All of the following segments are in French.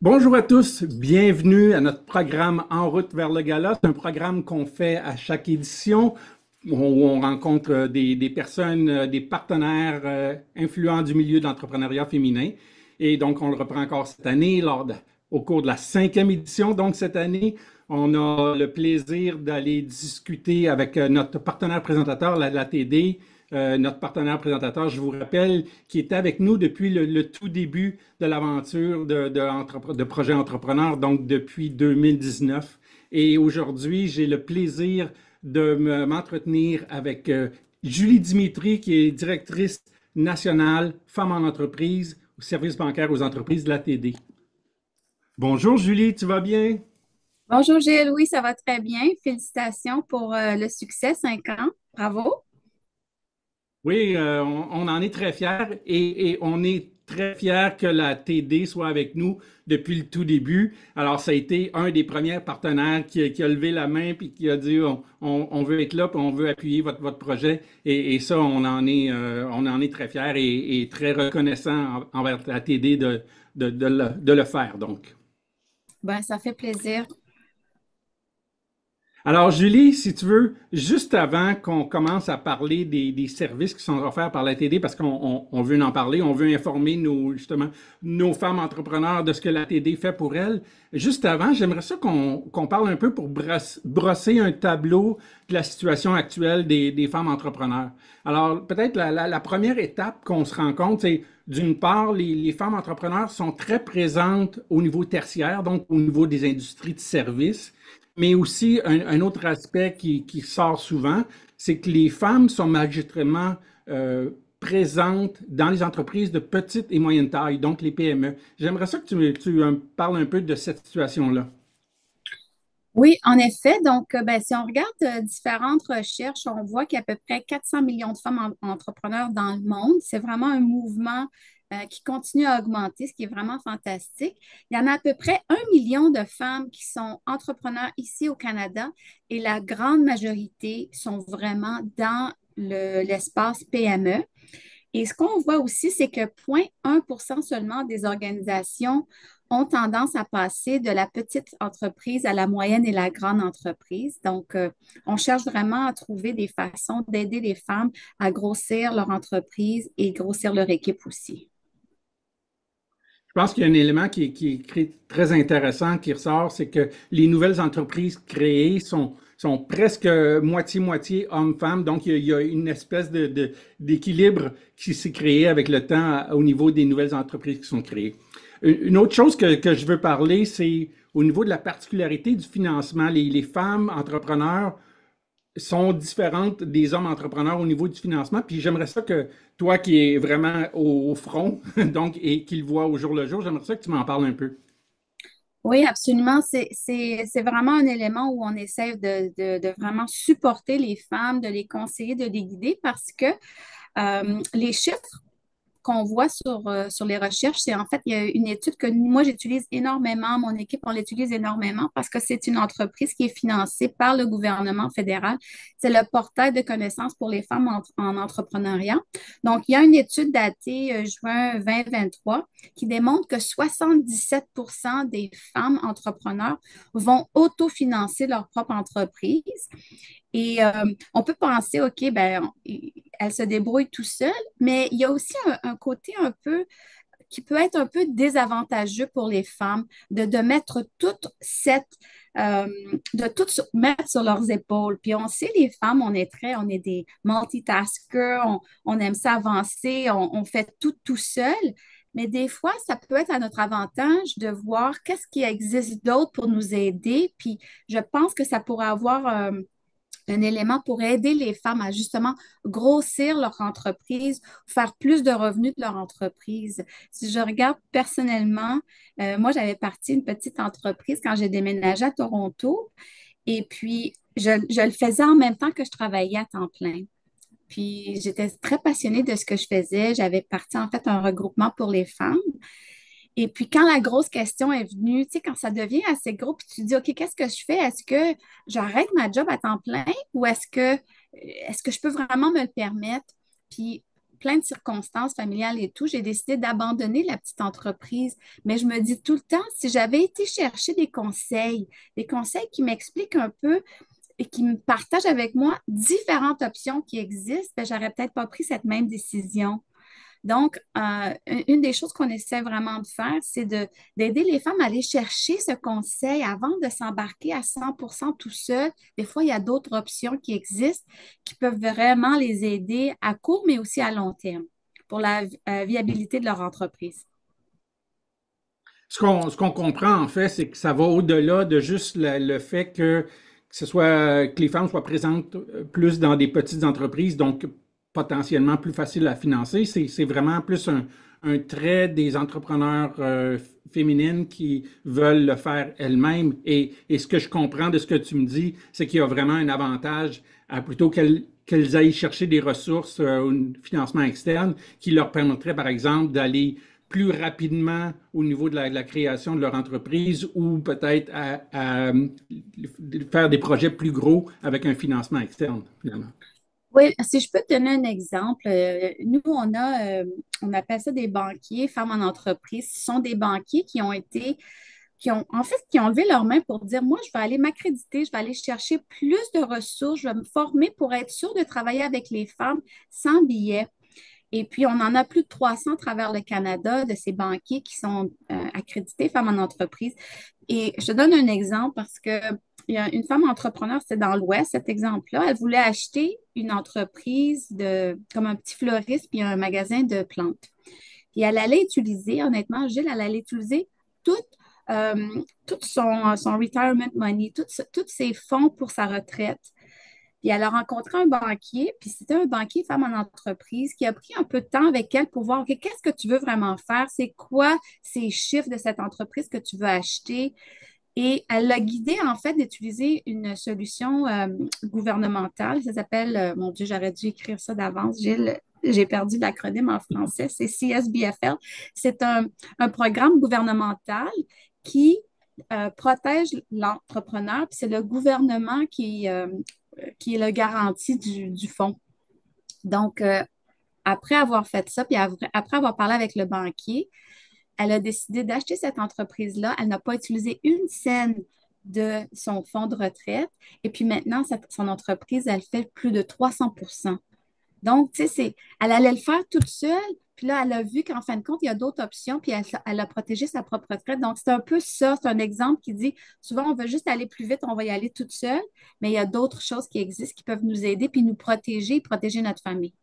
Bonjour à tous, bienvenue à notre programme En route vers le gala. C'est un programme qu'on fait à chaque édition où on rencontre des personnes, des partenaires influents du milieu de l'entrepreneuriat féminin. Et donc, on le reprend encore cette année au cours de la cinquième édition. Donc, cette année, on a le plaisir d'aller discuter avec notre partenaire présentateur, la TD, notre partenaire présentateur, je vous rappelle, qui était avec nous depuis le tout début de l'aventure de Projet Entrepreneur, donc depuis 2019. Et aujourd'hui, j'ai le plaisir de m'entretenir avec Julie Dimitri, qui est directrice nationale Femmes en entreprise au service bancaire aux entreprises de la TD. Bonjour Julie, tu vas bien? Bonjour Gilles, oui, ça va très bien. Félicitations pour le succès, 5 ans. Bravo. Oui, on en est très fiers et on est très fiers que la TD soit avec nous depuis le tout début. Alors, ça a été un des premiers partenaires qui a levé la main puis qui a dit on veut être là puis on veut appuyer votre projet. Et ça, on en est très fiers et très reconnaissants envers la TD de le faire. Donc. Ben, ça fait plaisir. Alors, Julie, si tu veux, juste avant qu'on commence à parler des services qui sont offerts par la TD, parce qu'on veut en parler, on veut informer justement, nos femmes entrepreneurs de ce que la TD fait pour elles. Juste avant, j'aimerais ça qu'on parle un peu pour brosser un tableau de la situation actuelle des femmes entrepreneurs. Alors, peut-être la première étape qu'on se rend compte, c'est d'une part, les femmes entrepreneurs sont très présentes au niveau tertiaire, donc au niveau des industries de services. Mais aussi, un autre aspect qui sort souvent, c'est que les femmes sont magistralement présentes dans les entreprises de petite et moyenne taille, donc les PME. J'aimerais ça que tu me parles un peu de cette situation-là. Oui, en effet. Donc, ben, si on regarde différentes recherches, on voit qu'il y a à peu près 400 millions de femmes entrepreneurs dans le monde. C'est vraiment un mouvement qui continue à augmenter, ce qui est vraiment fantastique. Il y en a à peu près 1 million de femmes qui sont entrepreneurs ici au Canada et la grande majorité sont vraiment dans l'espace PME. Et ce qu'on voit aussi, c'est que 0,1% seulement des organisations ont tendance à passer de la petite entreprise à la moyenne et la grande entreprise. Donc, on cherche vraiment à trouver des façons d'aider les femmes à grossir leur entreprise et grossir leur équipe aussi. Je pense qu'il y a un élément qui est très intéressant qui ressort, c'est que les nouvelles entreprises créées sont presque moitié-moitié hommes-femmes. Donc, il y a une espèce d'équilibre qui s'est créé avec le temps au niveau des nouvelles entreprises qui sont créées. Une autre chose que je veux parler, c'est au niveau de la particularité du financement. Les femmes entrepreneurs sont différentes des hommes entrepreneurs au niveau du financement. Puis j'aimerais ça que toi qui es vraiment au front, donc, et qui le vois au jour le jour, j'aimerais ça que tu m'en parles un peu. Oui, absolument. C'est vraiment un élément où on essaie de vraiment supporter les femmes, de les conseiller, de les guider parce que les chiffres qu'on voit sur les recherches, c'est en fait, il y a une étude que moi, j'utilise énormément, mon équipe, on l'utilise énormément parce que c'est une entreprise qui est financée par le gouvernement fédéral. C'est le portail de connaissances pour les femmes en entrepreneuriat. Donc, il y a une étude datée juin 2023 qui démontre que 77% des femmes entrepreneurs vont autofinancer leur propre entreprise. Et on peut penser, OK, ben, elle se débrouille tout seule, mais il y a aussi un côté un peu qui peut être un peu désavantageux pour les femmes de mettre euh, de tout mettre sur leurs épaules. Puis on sait, les femmes, on est des multitaskers, on aime ça avancer, on fait tout seul. Mais des fois, ça peut être à notre avantage de voir qu'est-ce qui existe d'autre pour nous aider. Puis je pense que ça pourrait avoir un élément pour aider les femmes à justement grossir leur entreprise, faire plus de revenus de leur entreprise. Si je regarde personnellement, moi, j'avais parti une petite entreprise quand j'ai déménagé à Toronto et puis je le faisais en même temps que je travaillais à temps plein. Puis j'étais très passionnée de ce que je faisais. J'avais parti en fait un regroupement pour les femmes. Et puis, quand la grosse question est venue, tu sais, quand ça devient assez gros, puis tu te dis, OK, qu'est-ce que je fais? Est-ce que j'arrête ma job à temps plein ou est-ce que je peux vraiment me le permettre? Puis, plein de circonstances familiales et tout, j'ai décidé d'abandonner la petite entreprise. Mais je me dis tout le temps, si j'avais été chercher des conseils qui m'expliquent un peu et qui me partagent avec moi différentes options qui existent, ben, j'aurais peut-être pas pris cette même décision. Donc, une des choses qu'on essaie vraiment de faire, c'est d'aider les femmes à aller chercher ce conseil avant de s'embarquer à 100% tout seul. Des fois, il y a d'autres options qui existent qui peuvent vraiment les aider à court, mais aussi à long terme pour la viabilité de leur entreprise. Ce qu'on comprend, en fait, c'est que ça va au-delà de juste le fait que les femmes soient présentes plus dans des petites entreprises, donc potentiellement plus facile à financer. C'est vraiment plus un trait des entrepreneurs féminines qui veulent le faire elles-mêmes. Et ce que je comprends de ce que tu me dis, c'est qu'il y a vraiment un avantage à plutôt qu'elles aillent chercher des ressources ou un financement externe qui leur permettrait, par exemple, d'aller plus rapidement au niveau de la création de leur entreprise ou peut-être à faire des projets plus gros avec un financement externe, finalement. Oui, si je peux te donner un exemple, nous, on appelle ça des banquiers, femmes en entreprise. Ce sont des banquiers qui ont levé leurs mains pour dire, moi, je vais aller m'accréditer, je vais aller chercher plus de ressources, je vais me former pour être sûre de travailler avec les femmes sans billets. Et puis, on en a plus de 300 à travers le Canada de ces banquiers qui sont accrédités femmes en entreprise. Et je te donne un exemple parce que il y a une femme entrepreneur, c'est dans l'Ouest, cet exemple-là. Elle voulait acheter une entreprise comme un petit fleuriste puis un magasin de plantes. Puis elle allait utiliser, honnêtement, Gilles, elle allait utiliser tout, euh, tout son retirement money, tous ses fonds pour sa retraite. Puis elle a rencontré un banquier, puis c'était un banquier femme en entreprise qui a pris un peu de temps avec elle pour voir, OK, qu'est-ce que tu veux vraiment faire? C'est quoi ces chiffres de cette entreprise que tu veux acheter? Et elle l'a guidée, en fait, d'utiliser une solution gouvernementale. Ça s'appelle, mon Dieu, j'aurais dû écrire ça d'avance, Gilles. J'ai perdu l'acronyme en français, c'est CSBFL. C'est un programme gouvernemental qui protège l'entrepreneur, puis c'est le gouvernement qui est le garantie du fonds. Donc, après avoir fait ça, puis après avoir parlé avec le banquier, elle a décidé d'acheter cette entreprise-là. Elle n'a pas utilisé une scène de son fonds de retraite. Et puis maintenant, son entreprise, elle fait plus de 300%. Donc, tu sais, elle allait le faire toute seule. Puis là, elle a vu qu'en fin de compte, il y a d'autres options, puis elle a protégé sa propre retraite. Donc, c'est un peu ça, c'est un exemple qui dit, souvent, on veut juste aller plus vite, on va y aller toute seule, mais il y a d'autres choses qui existent qui peuvent nous aider, puis nous protéger, protéger notre famille.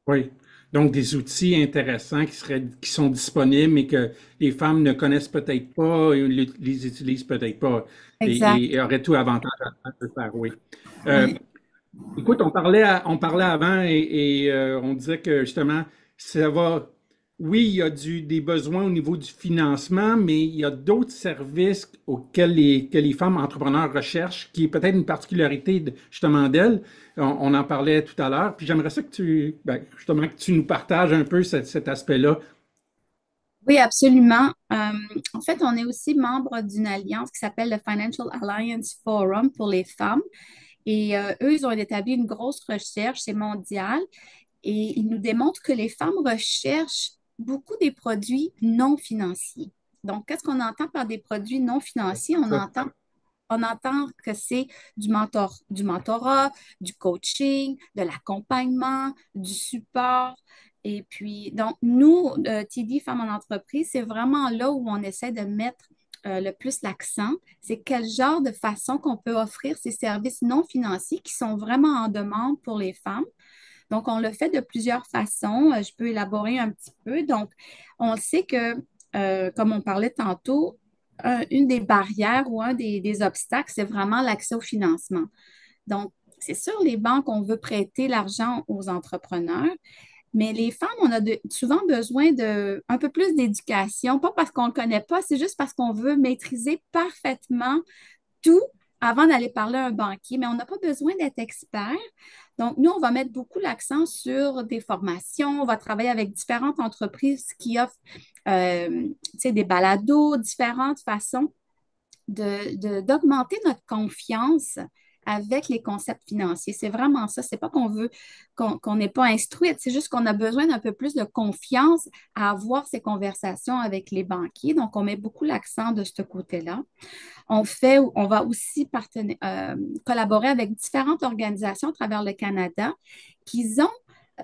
Oui. Donc, des outils intéressants qui sont disponibles et que les femmes ne connaissent peut-être pas et les utilisent peut-être pas Exact. et auraient tout avantage à le faire, oui. Euh, Oui. Écoute, on parlait avant et on disait que justement, ça va. Oui, il y a des besoins au niveau du financement, mais il y a d'autres services auxquels que les femmes entrepreneurs recherchent, qui est peut-être une particularité justement d'elles. On en parlait tout à l'heure. Puis j'aimerais ça justement, que tu nous partages un peu cet aspect-là. Oui, absolument. En fait, on est aussi membre d'une alliance qui s'appelle le Financial Alliance Forum pour les femmes. Et eux, ils ont établi une grosse recherche, c'est mondial, et ils nous démontrent que les femmes recherchent beaucoup des produits non financiers. Donc, qu'est-ce qu'on entend par des produits non financiers? On entend que c'est du mentorat, du coaching, de l'accompagnement, du support. Et puis, donc, nous, TD Femmes en entreprise, c'est vraiment là où on essaie de mettre le plus l'accent. C'est quel genre de façon qu'on peut offrir ces services non financiers qui sont vraiment en demande pour les femmes. Donc, on le fait de plusieurs façons. Je peux élaborer un petit peu. Donc, on sait que, comme on parlait tantôt, une des barrières ou un des obstacles, c'est vraiment l'accès au financement. Donc, c'est sûr, les banques, on veut prêter l'argent aux entrepreneurs, mais les femmes, on a souvent besoin de un peu plus d'éducation, pas parce qu'on ne le connaît pas, c'est juste parce qu'on veut maîtriser parfaitement tout avant d'aller parler à un banquier, mais on n'a pas besoin d'être expert. Donc, nous, on va mettre beaucoup l'accent sur des formations. On va travailler avec différentes entreprises qui offrent tu sais, des balados, différentes façons d'augmenter notre confiance avec les concepts financiers. C'est vraiment ça. C'est pas qu'on veut qu'on n'est pas instruite, c'est juste qu'on a besoin d'un peu plus de confiance à avoir ces conversations avec les banquiers. Donc, on met beaucoup l'accent de ce côté-là. On va aussi collaborer avec différentes organisations à travers le Canada qui ont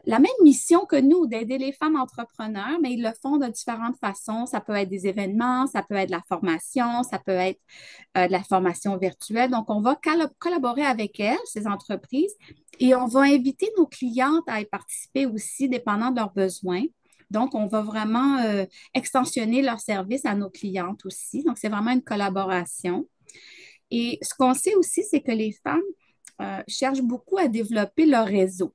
la même mission que nous, d'aider les femmes entrepreneurs, mais ils le font de différentes façons. Ça peut être des événements, ça peut être de la formation, ça peut être de la formation virtuelle. Donc, on va collaborer avec elles, ces entreprises, et on va inviter nos clientes à y participer aussi, dépendant de leurs besoins. Donc, on va vraiment extensionner leurs services à nos clientes aussi. Donc, c'est vraiment une collaboration. Et ce qu'on sait aussi, c'est que les femmes cherchent beaucoup à développer leur réseau.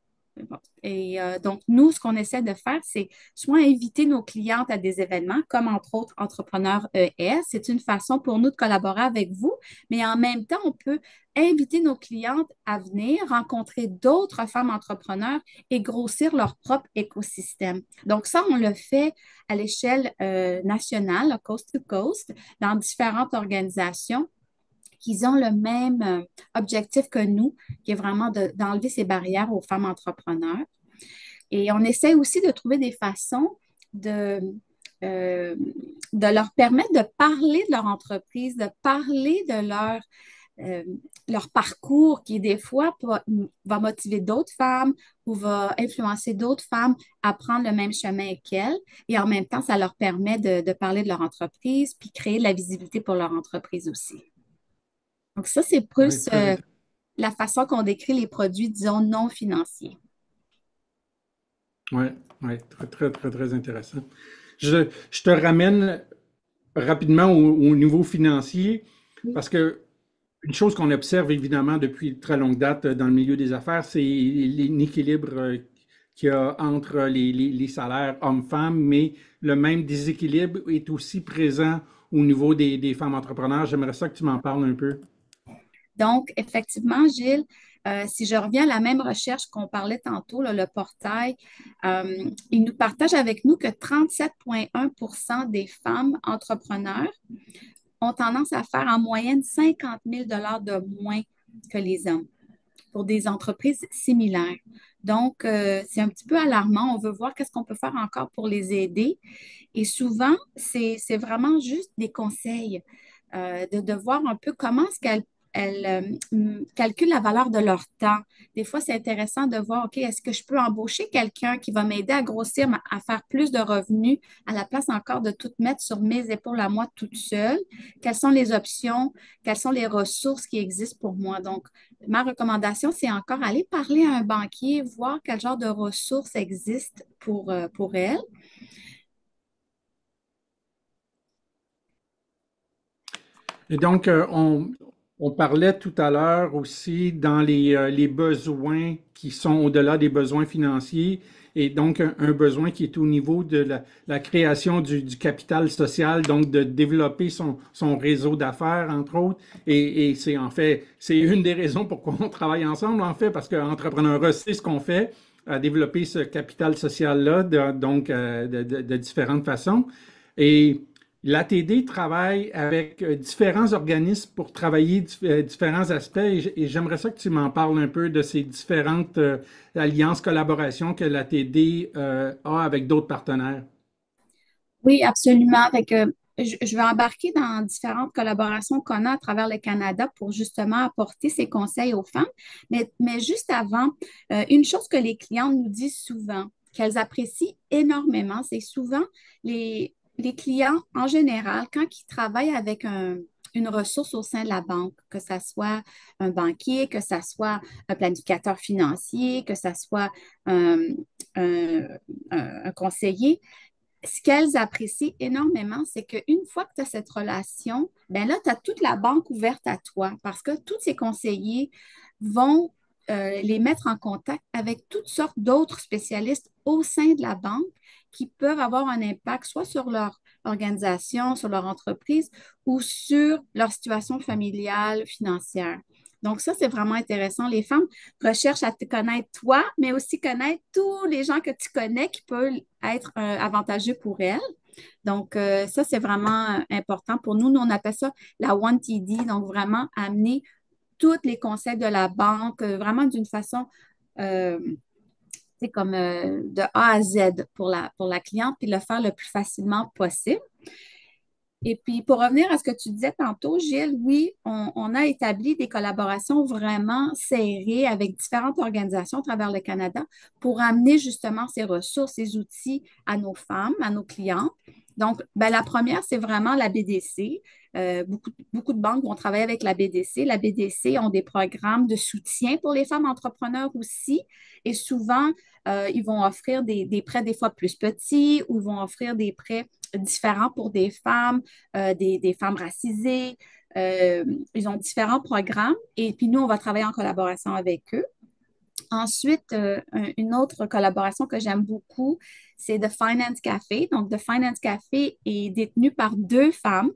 Bon. Et donc, nous, ce qu'on essaie de faire, c'est soit inviter nos clientes à des événements, comme entre autres Entrepreneurs ES. C'est une façon pour nous de collaborer avec vous, mais en même temps, on peut inviter nos clientes à venir rencontrer d'autres femmes entrepreneurs et grossir leur propre écosystème. Donc, ça, on le fait à l'échelle nationale, coast to coast, dans différentes organisations qui ont le même objectif que nous, qui est vraiment d'enlever ces barrières aux femmes entrepreneurs. Et on essaie aussi de trouver des façons euh, de leur permettre de parler de leur entreprise, de parler de leur parcours qui, des fois, va motiver d'autres femmes ou va influencer d'autres femmes à prendre le même chemin qu'elles. Et en même temps, ça leur permet de parler de leur entreprise puis créer de la visibilité pour leur entreprise aussi. Donc, ça, c'est Oui, plus très intéressant. la façon qu'on décrit les produits, disons, non financiers. Oui, oui, très, très, très, très intéressant. Je te ramène rapidement au niveau financier parce que une chose qu'on observe évidemment depuis très longue date dans le milieu des affaires, c'est l'inéquilibre qu'il y a entre les salaires hommes-femmes, mais le même déséquilibre est aussi présent au niveau des femmes entrepreneurs. J'aimerais ça que tu m'en parles un peu. Donc, effectivement, Gilles, si je reviens à la même recherche qu'on parlait tantôt, là, le portail, il nous partage avec nous que 37,1 des femmes entrepreneurs ont tendance à faire en moyenne 50 000 $ de moins que les hommes pour des entreprises similaires. Donc, c'est un petit peu alarmant. On veut voir qu'est-ce qu'on peut faire encore pour les aider. Et souvent, c'est vraiment juste des conseils, de voir un peu comment est-ce qu'elles calculent la valeur de leur temps. Des fois, c'est intéressant de voir, OK, est-ce que je peux embaucher quelqu'un qui va m'aider à grossir, à faire plus de revenus, à la place encore de tout mettre sur mes épaules à moi toute seule? Quelles sont les options? Quelles sont les ressources qui existent pour moi? Donc, ma recommandation, c'est encore aller parler à un banquier, voir quel genre de ressources existent pour elle. Et donc, on parlait tout à l'heure aussi dans les besoins qui sont au-delà des besoins financiers et donc un besoin qui est au niveau de la création du capital social, donc de développer son réseau d'affaires, entre autres. Et c'est en fait, c'est une des raisons pourquoi on travaille ensemble, en fait, parce qu'Entrepreneur, c'est ce qu'on fait, à développer ce capital social-là, donc de différentes façons. Et l'ATD travaille avec différents organismes pour travailler différents aspects et j'aimerais ça que tu m'en parles un peu de ces différentes alliances, collaborations que l'ATD a avec d'autres partenaires. Oui, absolument. Je vais embarquer dans différentes collaborations qu'on a à travers le Canada pour justement apporter ces conseils aux femmes. Mais juste avant, une chose que les clientes nous disent souvent, qu'elles apprécient énormément, c'est souvent les clients en général, quand ils travaillent avec une ressource au sein de la banque, que ce soit un banquier, que ce soit un planificateur financier, que ce soit un, un un conseiller, ce qu'elles apprécient énormément, c'est qu'une fois que tu as cette relation, ben là, tu as toute la banque ouverte à toi parce que tous ces conseillers vont les mettre en contact avec toutes sortes d'autres spécialistes au sein de la banque qui peuvent avoir un impact soit sur leur organisation, sur leur entreprise ou sur leur situation familiale, financière. Donc, ça, c'est vraiment intéressant. Les femmes recherchent à te connaître toi, mais aussi connaître tous les gens que tu connais qui peuvent être avantageux pour elles. Donc, ça, c'est vraiment important pour nous. Nous, on appelle ça la One TD, donc vraiment amener tous les conseils de la banque, vraiment d'une façon euh, c'est comme de A à Z pour la cliente, puis le faire le plus facilement possible. Et puis, pour revenir à ce que tu disais tantôt, Gilles, oui, on a établi des collaborations vraiment serrées avec différentes organisations à travers le Canada pour amener justement ces ressources, ces outils à nos femmes, à nos clientes. Donc, ben, la première, c'est vraiment la BDC. Beaucoup de banques vont travailler avec la BDC. La BDC ont des programmes de soutien pour les femmes entrepreneurs aussi. Et souvent, ils vont offrir des prêts des fois plus petits ou ils vont offrir des prêts différents pour des femmes, des femmes racisées. Euh, Ils ont différents programmes et puis nous, on va travailler en collaboration avec eux. Ensuite, une autre collaboration que j'aime beaucoup, c'est The Finance Café. Donc, The Finance Café est détenu par deux femmes.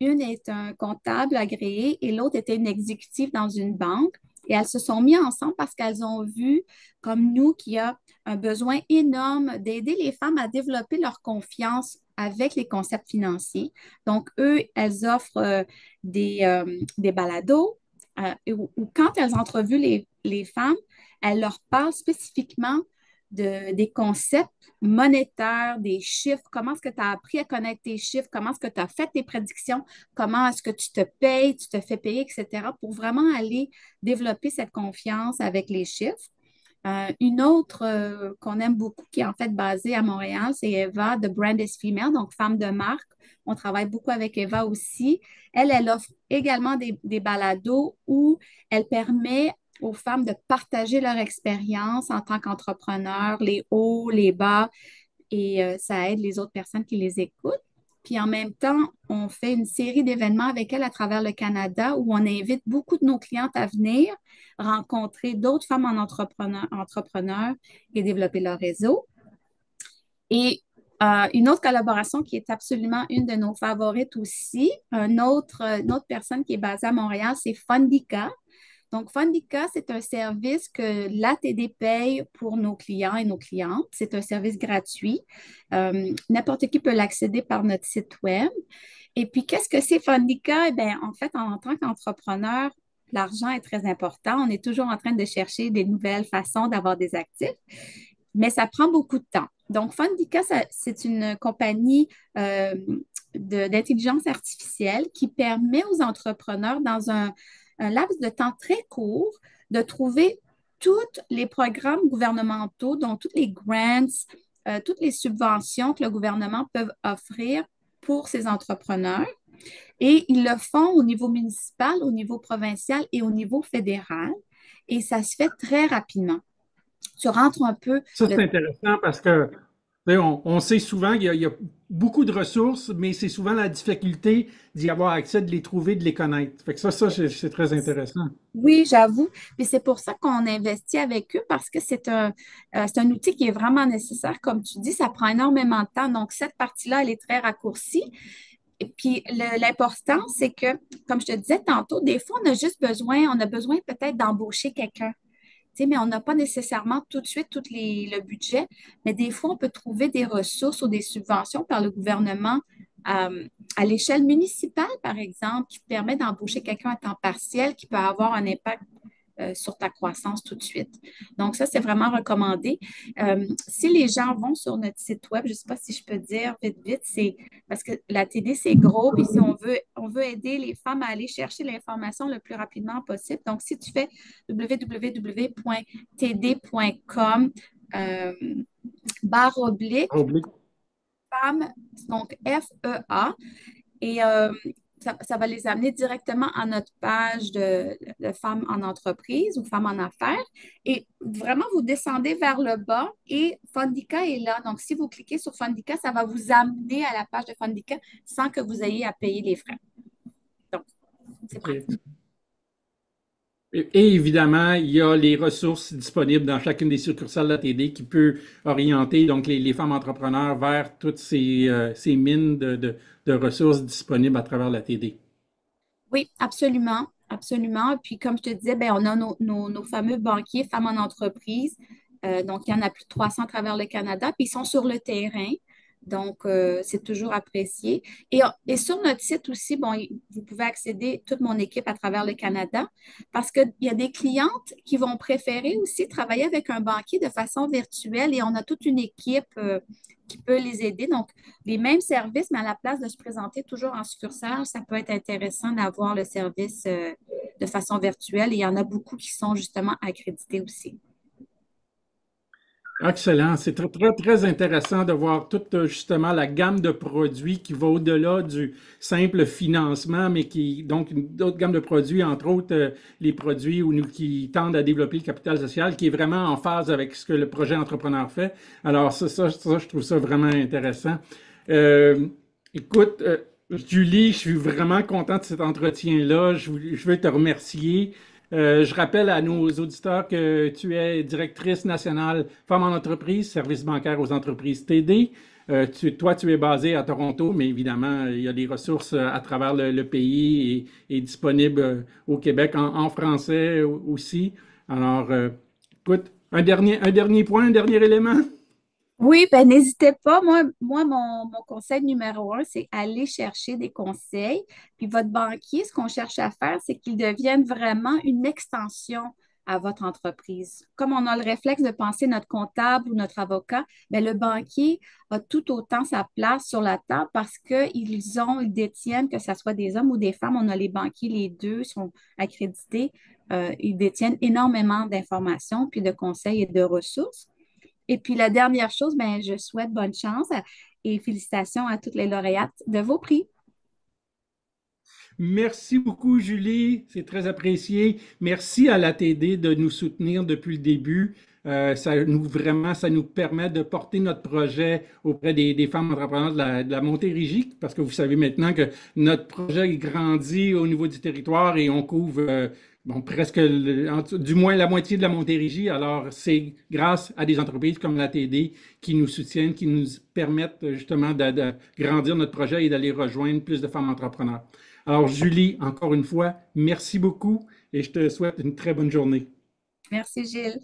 Une est un comptable agréé et l'autre était une exécutive dans une banque. Et elles se sont mises ensemble parce qu'elles ont vu, comme nous, qu'il y a un besoin énorme d'aider les femmes à développer leur confiance avec les concepts financiers. Donc, eux, elles offrent des balados ou quand elles entrevuent les femmes, elles leur parlent spécifiquement des concepts monétaires, des chiffres, comment est-ce que tu as appris à connaître tes chiffres, comment est-ce que tu as fait tes prédictions, comment est-ce que tu te payes, tu te fais payer, etc., pour vraiment aller développer cette confiance avec les chiffres. Une autre qu'on aime beaucoup, qui est en fait basée à Montréal, c'est Eva de Brand is Female, donc femme de marque. On travaille beaucoup avec Eva aussi. Elle offre également des balados où elle permet aux femmes de partager leur expérience en tant qu'entrepreneur, les hauts, les bas, et ça aide les autres personnes qui les écoutent. Puis en même temps, on fait une série d'événements avec elle à travers le Canada où on invite beaucoup de nos clientes à venir rencontrer d'autres femmes entrepreneurs et développer leur réseau. Et une autre collaboration qui est absolument une de nos favorites aussi, une autre personne qui est basée à Montréal, c'est Fundica. Donc, Fundica, c'est un service que l'ATD paye pour nos clients et nos clientes. C'est un service gratuit. N'importe qui peut l'accéder par notre site web. Et puis, qu'est-ce que c'est Fundica? Eh bien, en fait, en tant qu'entrepreneur, l'argent est très important. On est toujours en train de chercher des nouvelles façons d'avoir des actifs, mais ça prend beaucoup de temps. Donc, Fundica, c'est une compagnie d'intelligence artificielle qui permet aux entrepreneurs, dans un laps de temps très court, de trouver tous les programmes gouvernementaux, dont toutes les grants, toutes les subventions que le gouvernement peut offrir pour ces entrepreneurs. Et ils le font au niveau municipal, au niveau provincial et au niveau fédéral. Et ça se fait très rapidement. Tu rentres un peu Ça, c'est intéressant parce que tu sais, on sait souvent qu'il y a beaucoup de ressources, mais c'est souvent la difficulté d'y avoir accès, de les trouver, de les connaître. Fait que ça, c'est très intéressant. Oui, j'avoue. Et c'est pour ça qu'on investit avec eux parce que c'est un outil qui est vraiment nécessaire. Comme tu dis, ça prend énormément de temps. Donc, cette partie-là, elle est très raccourcie. Et puis, l'important, c'est que, comme je te disais tantôt, des fois, on a besoin peut-être d'embaucher quelqu'un. Tu sais, mais on n'a pas nécessairement tout de suite le budget, mais des fois, on peut trouver des ressources ou des subventions par le gouvernement à l'échelle municipale, par exemple, qui te permet d'embaucher quelqu'un à temps partiel qui peut avoir un impact sur ta croissance tout de suite. Donc, ça, c'est vraiment recommandé. Si les gens vont sur notre site web, je ne sais pas si je peux dire vite, vite, c'est parce que la TD, c'est gros, puis si on veut aider les femmes à aller chercher l'information le plus rapidement possible. Donc, si tu fais www.td.com barre oblique, Oblique. femme, donc FEA, et ça va les amener directement à notre page de femmes en entreprise ou femmes en affaires. Et vraiment, vous descendez vers le bas et Fundica est là. Donc, si vous cliquez sur Fundica, ça va vous amener à la page de Fundica sans que vous ayez à payer les frais. Donc, c'est OK. pratique. Et évidemment, il y a les ressources disponibles dans chacune des succursales de la TD qui peut orienter donc les femmes entrepreneurs vers toutes ces mines de ressources disponibles à travers la TD. Oui, absolument. Absolument. Puis, comme je te disais, ben, on a nos fameux banquiers femmes en entreprise. Donc, il y en a plus de 300 à travers le Canada. Puis, ils sont sur le terrain. Donc, c'est toujours apprécié. Et sur notre site aussi, bon, vous pouvez accéder, toute mon équipe à travers le Canada, parce qu'il y a des clientes qui vont préférer aussi travailler avec un banquier de façon virtuelle et on a toute une équipe qui peut les aider. Donc, les mêmes services, mais à la place de se présenter toujours en succursale, ça peut être intéressant d'avoir le service de façon virtuelle et il y en a beaucoup qui sont justement accrédités aussi. Excellent. C'est très, très, très intéressant de voir toute justement la gamme de produits qui va au-delà du simple financement, mais qui, donc, une autre gamme de produits, entre autres, les produits qui tendent à développer le capital social, qui est vraiment en phase avec ce que le projet entrepreneur fait. Alors, je trouve ça vraiment intéressant. Euh, écoute, Julie, je suis vraiment content de cet entretien-là. Je veux te remercier. Je rappelle à nos auditeurs que tu es directrice nationale Femmes en entreprise, service bancaire aux entreprises TD. Toi, tu es basée à Toronto, mais évidemment, il y a des ressources à travers le pays et disponibles au Québec en français aussi. Alors, écoute, un dernier point, un dernier élément. Oui, ben n'hésitez pas. Mon conseil numéro un, c'est aller chercher des conseils. Puis votre banquier, ce qu'on cherche à faire, c'est qu'il devienne vraiment une extension à votre entreprise. Comme on a le réflexe de penser notre comptable ou notre avocat, ben le banquier a tout autant sa place sur la table parce ils détiennent, que ce soit des hommes ou des femmes, on a les banquiers, les deux sont accrédités, ils détiennent énormément d'informations, puis de conseils et de ressources. Et puis la dernière chose, ben, je souhaite bonne chance et félicitations à toutes les lauréates de vos prix. Merci beaucoup, Julie. C'est très apprécié. Merci à la TD de nous soutenir depuis le début. Ça nous permet de porter notre projet auprès des femmes entrepreneurs de la Montérégie, parce que vous savez maintenant que notre projet grandit au niveau du territoire et on couvre bon, presque du moins la moitié de la Montérégie. Alors, c'est grâce à des entreprises comme la TD qui nous soutiennent, qui nous permettent justement de grandir notre projet et d'aller rejoindre plus de femmes entrepreneurs. Alors, Julie, encore une fois, merci beaucoup et je te souhaite une très bonne journée. Merci, Gilles.